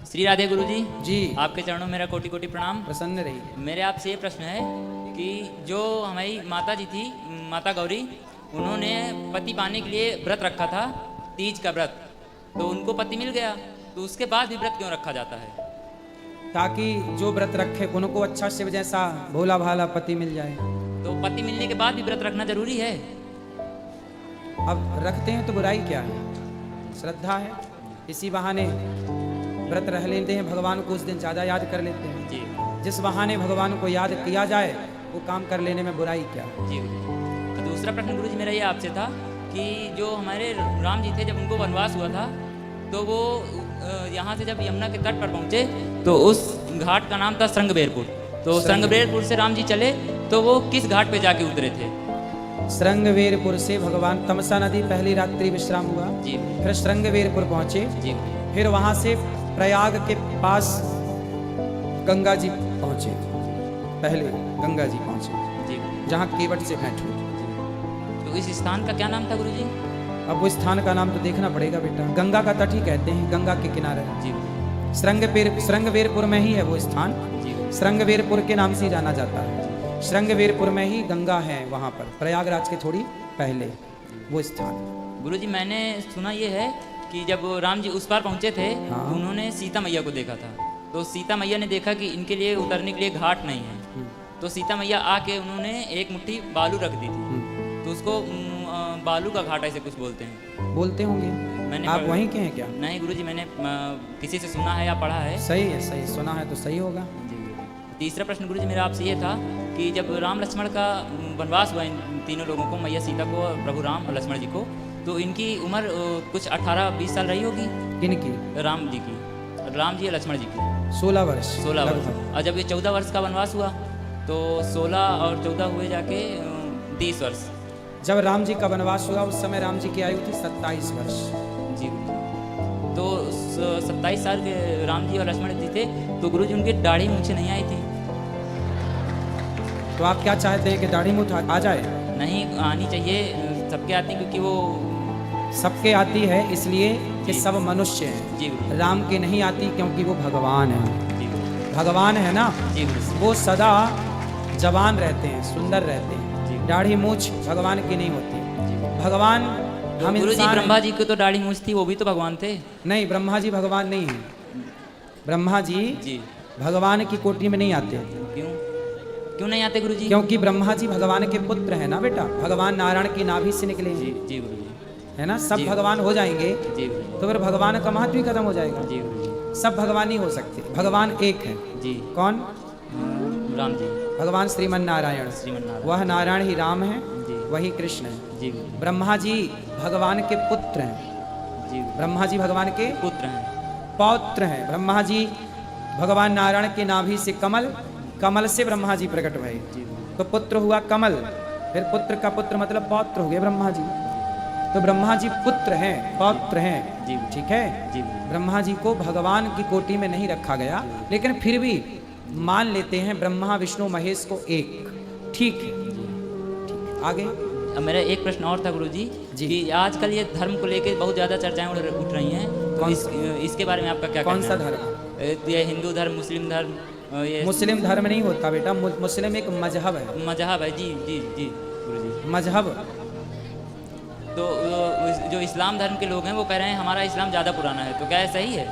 श्री राधे गुरु जी। जी आपके चरणों में मेरा कोटि कोटि प्रणाम। प्रसन्न रहिए। मेरे आपसे ये प्रश्न है कि जो हमारी माता जी थी, माता गौरी, उन्होंने पति पाने के लिए व्रत रखा था, तीज का व्रत, तो उनको पति मिल गया, तो उसके बाद भी व्रत क्यों रखा जाता है? ताकि जो व्रत रखे उनको अच्छा शिव जैसा भोला भाला पति मिल जाए। तो पति मिलने के बाद भी व्रत रखना जरूरी है? अब रखते हैं तो बुराई क्या है, श्रद्धा है, इसी बहाने व्रत रह लेते हैं, भगवान को उस दिन ज़्यादा याद कर लेते हैं। जी जिस बहाने भगवान को याद किया जाए वो काम कर लेने में बुराई क्या है। जी। तो दूसरा प्रश्न गुरु जी मेरा ये आपसे था कि जो हमारे राम जी थे, जब उनको वनवास हुआ था, तो वो यहाँ से जब यमुना के तट पर पहुँचे तो उस घाट का नाम था श्रृंगबेरपुर। तो श्रृंगबेरपुर से राम जी चले तो वो किस घाट पे जाके उतरे थे? श्रृंगवेरपुर से भगवान तमसा नदी पहली रात्रि विश्राम हुआ, जी फिर श्रृंगवेरपुर पहुंचे, जी फिर वहां से प्रयाग के पास गंगा जी पहुंचे, पहले गंगा जी पहुंचे जी। जहां केवट से भेंट हुई। तो इस स्थान का क्या नाम था गुरु जी? अब वो स्थान का नाम तो देखना पड़ेगा बेटा, गंगा का तट ही कहते हैं, गंगा के किनारे। जी श्रृंगवेरपुर में ही है वो स्थान, जी श्रृंगवेरपुर के नाम से ही जाना जाता है। श्रृंगवेरपुर में ही गंगा है, वहां पर प्रयागराज के थोड़ी पहले वो स्थान। गुरु जी, मैंने सुना ये है कि जब राम जी उस पार पहुंचे थे, हाँ। उन्होंने सीता मैया को देखा था, तो सीता मैया ने देखा कि इनके लिए उतरने के लिए घाट नहीं है, तो सीता मैया आके उन्होंने एक मुट्ठी बालू रख दी थी, तो उसको बालू का घाट ऐसे कुछ बोलते हैं। बोलते होंगे। मैंने आप वहीं के हैं क्या? नहीं गुरु जी, मैंने किसी से सुना है या पढ़ा है। सही है, सही सुना है तो सही होगा। तीसरा प्रश्न गुरु जी मेरा आपसे ये था कि जब राम लक्ष्मण का वनवास हुआ, इन तीनों लोगों को, मैया सीता को, प्रभु राम और लक्ष्मण जी को, तो इनकी उम्र कुछ 18-20 साल रही होगी। किनकी? राम जी की, राम जी और लक्ष्मण जी की 16 वर्ष। 16 वर्ष। लगभग। और जब ये 14 वर्ष का वनवास हुआ तो 16 और 14 हुए जाके 30 वर्ष। जब राम जी का वनवास हुआ उस समय राम जी की आयु थी 27 वर्ष। जी। तो 27 साल के राम जी और लक्ष्मण जी थे, तो गुरु जी उनकी दाढ़ी मूछें नहीं आई थी। तो आप क्या चाहते हैं कि दाढ़ी मूछ आ जाए? नहीं आनी चाहिए, सबके आती, क्योंकि वो सबके आती है इसलिए कि जी। सब मनुष्य हैं। जी गुरु राम के नहीं आती क्योंकि वो भगवान है। जी भगवान है ना, जी गुरु वो सदा जवान रहते हैं, सुंदर रहते हैं। जी। दाढ़ी मूछ भगवान की नहीं होती। जी। भगवान हम गुरु जी, इंसान ब्रह्मा हैं। जी को तो दाढ़ी मूछ थी, वो भी तो भगवान थे। नहीं, ब्रह्मा जी भगवान नहीं है। ब्रह्मा जी जी। भगवान की कोटि में नहीं आते, क्यों क्यों नहीं आते गुरु जी? क्योंकि ब्रह्मा जी भगवान के पुत्र है ना बेटा, भगवान नारायण की नाभि से निकले जी हैं, जी गुरु जी। है ना। सब जी। भगवान हो जाएंगे जी गुरु जी। तो फिर भगवान का महत्व ही खत्म हो जाएगा। जी गुरु जी। सब भगवान नहीं हो सकते, भगवान एक है। जी। कौन? राम जी, भगवान श्रीमन नारायण। श्रीमन्नारायण। वह नारायण ही राम है, जी वही कृष्ण है। जी गुरु जी। ब्रह्मा जी भगवान के पुत्र हैं, जी गुरु। ब्रह्मा जी भगवान के पुत्र हैं। पौत्र हैं। ब्रह्मा जी भगवान नारायण के नाभि से कमल, कमल से ब्रह्मा जी प्रकट भए, जी गुरु। तो पुत्र हुआ कमल, फिर पुत्र का पुत्र मतलब पौत्र हो गए ब्रह्मा जी। तो ब्रह्मा जी पुत्र हैं, पौत्र हैं, जी गुरु। ठीक है। जी गुरु। ब्रह्मा जी को भगवान की कोटि में नहीं रखा गया, लेकिन फिर भी मान लेते हैं ब्रह्मा विष्णु महेश को एक, ठीक है। ठीक। आगे अब मेरा एक प्रश्न और था गुरु जी, जी। कि आजकल ये धर्म को लेके बहुत ज़्यादा चर्चाएं उठ रही हैं, तो कौन इसके बारे में आपका क्या कौन कहना सा है? धर्म? ये हिंदू धर्म, मुस्लिम धर्म, ये मुस्लिम धर्म नहीं होता बेटा, मुस्लिम एक मजहब है, मजहब है। जी जी जी गुरु जी। मजहब। तो जो इस्लाम धर्म के लोग हैं वो कह रहे हैं हमारा इस्लाम ज़्यादा पुराना है, तो क्या ये सही है?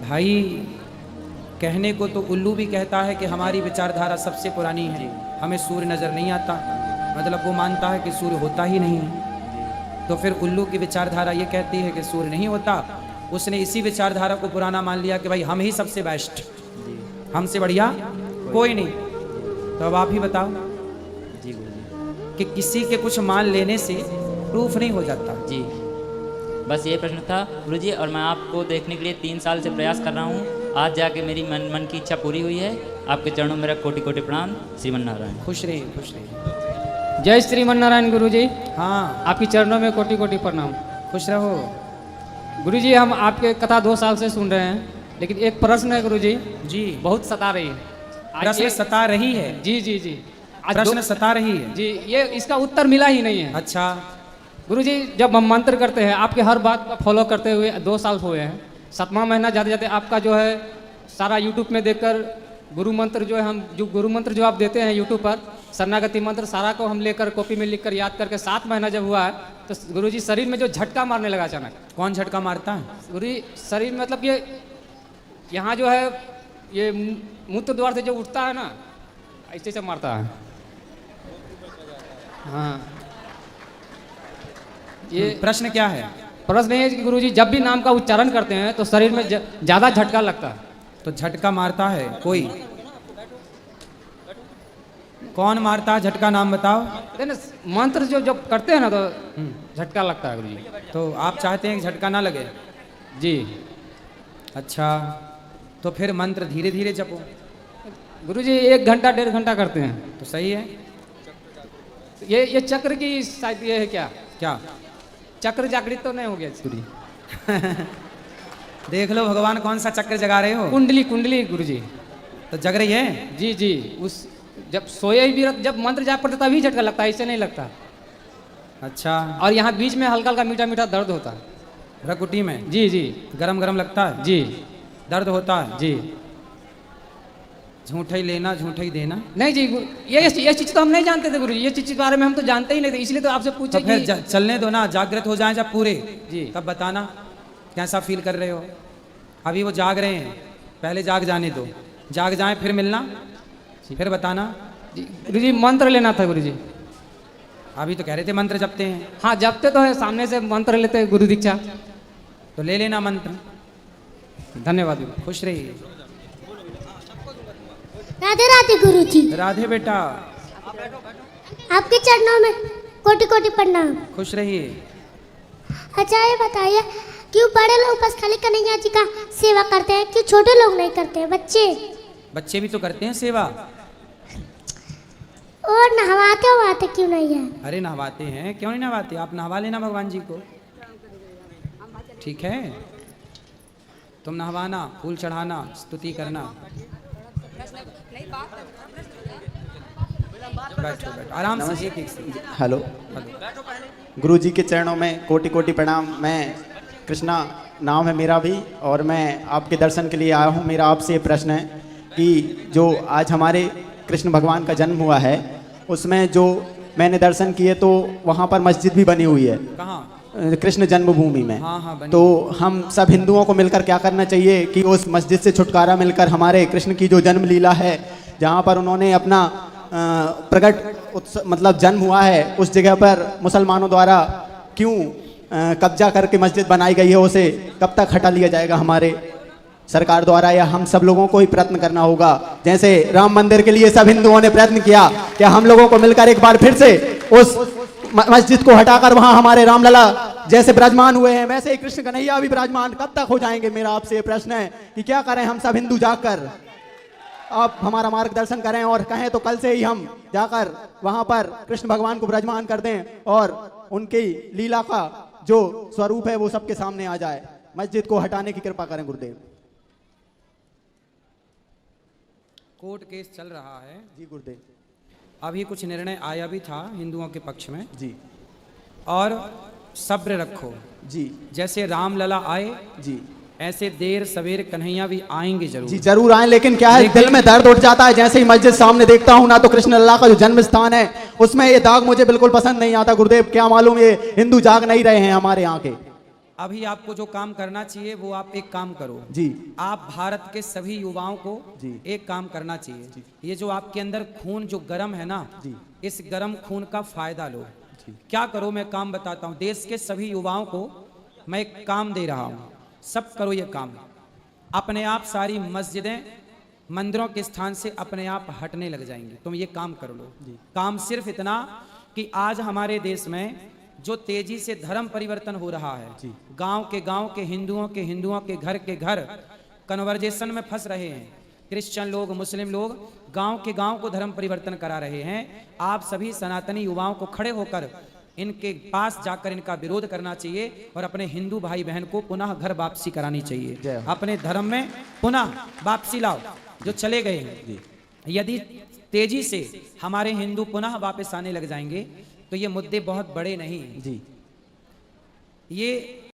भाई कहने को तो उल्लू भी कहता है कि हमारी विचारधारा सबसे पुरानी है, हमें सूर्य नजर नहीं आता, मतलब वो मानता है कि सूर्य होता ही नहीं है। तो फिर उल्लू की विचारधारा ये कहती है कि सूर्य नहीं होता, उसने इसी विचारधारा को पुराना मान लिया कि भाई हम ही सबसे बेस्ट, हमसे बढ़िया कोई नहीं। तो अब आप ही बताओ जी गुरु जी। कि किसी के कुछ मान लेने से प्रूफ नहीं हो जाता। जी, बस ये प्रश्न था गुरु जी, और मैं आपको देखने के लिए 3 साल से प्रयास कर रहा हूँ। आज जाके मेरी मन की इच्छा पूरी हुई है। आपके चरणों में मेरा कोटि कोटि प्रणाम। श्रीमन्नारायण। खुश रहिए, खुश रहिए। जय श्रीमन्नारायण गुरु जी। हाँ, आपकी चरणों में कोटि कोटि प्रणाम। खुश रहो। गुरु जी, हम आपके कथा 2 साल से सुन रहे हैं, लेकिन एक प्रश्न है गुरु जी, जी, बहुत सता रही है। आज प्रश्न ये- सता रही है। जी जी जी। आज प्रश्न दो- सता रही है। जी, ये इसका उत्तर मिला ही नहीं है। अच्छा, गुरुजी जब हम मंत्र करते हैं आपके हर बात को फॉलो करते हुए 2 साल हुए हैं, 7वां महीना जाते जाते आपका जो है सारा यूट्यूब में देखकर गुरु मंत्र जो है हम जो गुरु मंत्र जो आप देते हैं यूट्यूब पर शरणागति मंत्र सारा को हम लेकर कॉपी में लिखकर याद करके 7 महीना जब हुआ है तो गुरुजी शरीर में जो झटका मारने लगा अचानक। कौन झटका मारता है? गुरुजी शरीर में मतलब ये यहाँ जो है ये मूत्र द्वार से जो उठता है ना ऐसे से मारता है। हाँ ये प्रश्न क्या है? प्रश्न ये है कि गुरुजी जब भी नाम का उच्चारण करते हैं तो शरीर में ज़्यादा झटका लगता है। तो झटका मारता है कोई? कौन मारता है झटका? नाम बताओ। मंत्र जो जब करते हैं ना तो झटका लगता है गुरुजी। तो आप चाहते हैं कि झटका ना लगे? जी। अच्छा, तो फिर मंत्र धीरे धीरे जपो। गुरुजी 1 घंटा 1.5 घंटा करते हैं। तो सही है। ये चक्र की शायद ये है क्या? क्या चक्र जागृत तो नहीं हो गया गुरुजी? देख लो भगवान कौन सा चक्र जगा रहे हो। कुंडली कुंडली गुरुजी। तो जग रही है? जी जी। उस जब सोए भी जब मंत्र जाप पड़ता तभी झटका लगता है, ऐसे नहीं लगता। अच्छा। और यहाँ बीच में हल्का हल्का मीठा मीठा दर्द होता है रकुटी में? जी जी। गरम गरम लगता है? जी। दर्द होता है? जी। झूठा ही लेना झूठा ही देना? नहीं जी, ये चीज तो हम नहीं जानते थे गुरुजी। ये चीज के बारे में हम तो जानते ही नहीं थे, इसलिए तो आपसे पूछे। तो फिर चलने दो ना, जागृत हो जाए जब पूरे जी तब बताना कैसा फील कर रहे हो। अभी वो जाग रहे हैं, पहले जाग जाने दो, जाग जाए फिर मिलना, फिर बताना। गुरुजी मंत्र लेना था गुरुजी। अभी तो कह रहे थे मंत्र जपते हैं। हाँ जपते तो है, सामने से मंत्र लेते हैं गुरु दीक्षा। तो ले लेना मंत्र। धन्यवाद गुरु। खुश रहिए। राधे राधे गुरुजी। राधे बेटा। आपके चरणों में कोटि कोटि प्रणाम। खुश रहिए। अच्छा ये बताइए क्यों बड़े लोग बस खाली कन्हैया जी का सेवा करते हैं, क्यों छोटे लोग नहीं करते हैं? बच्चे भी तो करते हैं सेवा। और नहवाते वहाते क्यों नहीं है? अरे नहवाते हैं, क्यों नहीं नहवाते? आप नहवा लेना भगवान जी को, ठीक है? तुम नहवाना, फूल चढ़ाना, स्तुति करना। बैठो बैठो आराम से। एक हेलो। गुरु जी के चरणों में कोटि कोटि प्रणाम। मैं कृष्णा नाम है मेरा भी, और मैं आपके दर्शन के लिए आया हूँ। मेरा आपसे ये प्रश्न है कि जो आज हमारे कृष्ण भगवान का जन्म हुआ है उसमें जो मैंने दर्शन किए तो वहाँ पर मस्जिद भी बनी हुई है। कहाँ? कृष्ण जन्मभूमि में। हाँ, तो हम सब हिंदुओं को मिलकर क्या करना चाहिए कि उस मस्जिद से छुटकारा मिलकर हमारे कृष्ण की जो जन्म लीला है जहाँ पर उन्होंने अपना प्रकट मतलब जन्म हुआ है उस जगह पर मुसलमानों द्वारा क्यों कब्जा करके मस्जिद बनाई गई है, उसे कब तक हटा लिया जाएगा हमारे सरकार द्वारा, या हम सब लोगों को ही प्रयत्न करना होगा? जैसे राम मंदिर के लिए सब हिंदुओं ने प्रयत्न किया, क्या हम लोगों को मिलकर एक बार फिर से उस मस्जिद को हटाकर वहां हमारे रामलला जैसे विराजमान हुए हैं वैसे ही कृष्ण कन्हैया भी विराजमान कब तक हो जाएंगे? मेरा आपसे ये प्रश्न है कि क्या करें हम सब हिंदू जाकर? आप हमारा मार्गदर्शन करें और कहें तो कल से ही हम जाकर वहां पर कृष्ण भगवान को विराजमान कर दें और उनकी लीला का जो स्वरूप है वो सबके सामने आ जाए। मस्जिद को हटाने की कृपा करें गुरुदेव। कोर्ट केस चल रहा है जी गुरुदेव। अभी कुछ निर्णय आया भी था हिंदुओं के पक्ष में जी। और सब्र रखो जी। जैसे रामलला आए जी ऐसे देर सवेर कन्हैया भी आएंगे जरूर। जी जरूर आए, लेकिन क्या है दिल में दर्द उठ जाता है जैसे ही मस्जिद सामने देखता हूँ ना, तो कृष्ण लल्ला का जो जन्म स्थान है उसमें ये दाग मुझे बिल्कुल पसंद नहीं आता गुरुदेव। क्या मालूम ये हिंदू जाग नहीं रहे हैं हमारे यहाँ के। अभी आपको जो काम करना चाहिए वो आप एक काम करो जी। आप भारत के सभी युवाओं को जी एक काम करना चाहिए। ये जो आपके अंदर खून जो गर्म है ना जी, इस गर्म खून का फायदा लो। क्या करो मैं काम बताता हूँ। देश के सभी युवाओं को मैं एक काम दे रहा हूँ, सब करो ये काम। अपने आप सारी मस्जिदें मंदिरों के स्थान से अपने आप हटने लग जाएंगी। तुम ये काम कर लो। काम सिर्फ इतना कि आज हमारे देश में जो तेजी से धर्म परिवर्तन हो रहा है, गांव के हिंदुओं के घर कन्वर्जेशन में फंस रहे हैं। क्रिश्चियन लोग, मुस्लिम लोग गांव को धर्म परिवर्तन करा रहे हैं। आप सभी सनातनी युवाओं को खड़े होकर इनके पास जाकर इनका विरोध करना चाहिए और अपने हिंदू भाई बहन को पुनः घर वापसी करानी चाहिए। अपने धर्म में पुनः वापसी लाओ जो चले गए हैं। यदि तेजी से हमारे हिंदू पुनः वापस आने लग जाएंगे तो ये मुद्दे बहुत बड़े नहीं हैं। जी ये